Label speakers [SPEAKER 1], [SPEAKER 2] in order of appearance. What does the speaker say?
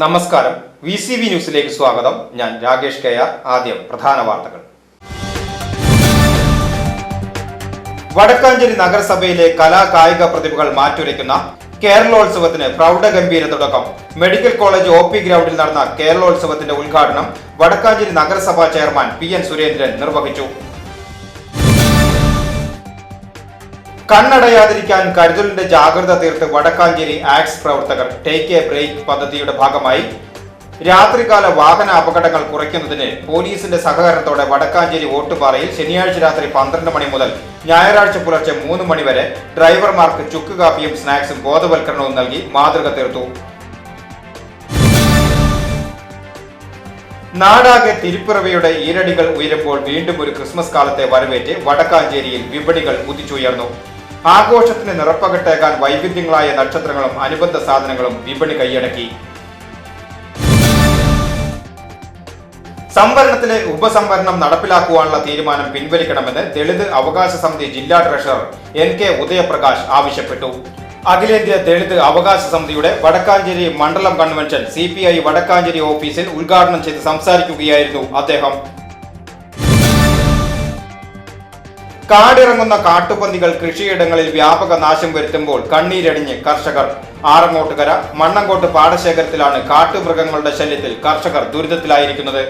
[SPEAKER 1] നമസ്കാരം. VCV ന്യൂസിലേക്ക് സ്വാഗതം. ഞാൻ രാകേഷ് കെയാർ. ആദ്യം പ്രധാന വാർത്തകൾ. വടക്കാഞ്ചേരി നഗരസഭയിലെ കലാകായിക പ്രതിഭകൾ മാറ്റുരയ്ക്കുന്ന കേരളോത്സവത്തിന് പ്രൗഢഗംഭീര തുടക്കം. മെഡിക്കൽ കോളേജ് OP ഗ്രൗണ്ടിൽ നടന്ന കേരളോത്സവത്തിന്റെ ഉദ്ഘാടനം വടക്കാഞ്ചേരി നഗരസഭാ ചെയർമാൻ PN സുരേന്ദ്രൻ നിർവഹിച്ചു. കണ്ണടയാതിരിക്കാൻ കരുതലിന്റെ ജാഗ്രത തീർത്ത് വടക്കാഞ്ചേരി ആക്സ് പ്രവർത്തകർ ടേക്ക് എ ബ്രേക്ക് പദ്ധതിയുടെ ഭാഗമായി രാത്രികാല വാഹന അപകടങ്ങൾ കുറയ്ക്കുന്നതിന് പോലീസിന്റെ സഹകരണത്തോടെ വടക്കാഞ്ചേരി ഓട്ടുപാറയിൽ ശനിയാഴ്ച രാത്രി 12 മണി മുതൽ ഞായറാഴ്ച പുലർച്ചെ 3 മണി വരെ ഡ്രൈവർമാർക്ക് ചുക്ക് കാപ്പിയും സ്നാക്സും ബോധവൽക്കരണവും നൽകി മാതൃക തീർത്തു. നാടാകെ തിരുപ്പിറവിയുടെ ഈരടികൾ ഉയരുമ്പോൾ വീണ്ടും ഒരു ക്രിസ്മസ് കാലത്തെ വരവേറ്റ് വടക്കാഞ്ചേരിയിൽ വിപണികൾ കുതിച്ചുയർന്നു. ആഘോഷത്തിന് നിറപ്പകട്ടേക്കാൻ വൈവിധ്യങ്ങളായ നക്ഷത്രങ്ങളും അനുബന്ധ സാധനങ്ങളും വിപണി കൈയടക്കി. സംവരണത്തിലെ ഉപസംവരണം നടപ്പിലാക്കുവാനുള്ള തീരുമാനം പിൻവലിക്കണമെന്ന് ദളിത് അവകാശ സമിതി ജില്ലാ ട്രഷറർ NK ഉദയപ്രകാശ് ആവശ്യപ്പെട്ടു. അഖിലേന്ത്യാ ദളിത് അവകാശ സമിതിയുടെ വടക്കാഞ്ചേരി മണ്ഡലം കൺവെൻഷൻ CPI വടക്കാഞ്ചേരി ഓഫീസിൽ ഉദ്ഘാടനം ചെയ്ത് സംസാരിക്കുകയായിരുന്നു അദ്ദേഹം. കാടിറങ്ങുന്ന കാട്ടുപന്നികൾ കൃഷിയിടങ്ങളിൽ വ്യാപക നാശം വരുത്തുമ്പോൾ കണ്ണീരടിഞ്ഞ് കർഷകർ. ആറങ്ങോട്ടുകര മണ്ണങ്കോട്ട് പാടശേഖരത്തിലാണ് കാട്ടുമൃഗങ്ങളുടെ ശല്യത്തിൽ കർഷകർ ദുരിതത്തിലായിരിക്കുന്നത്.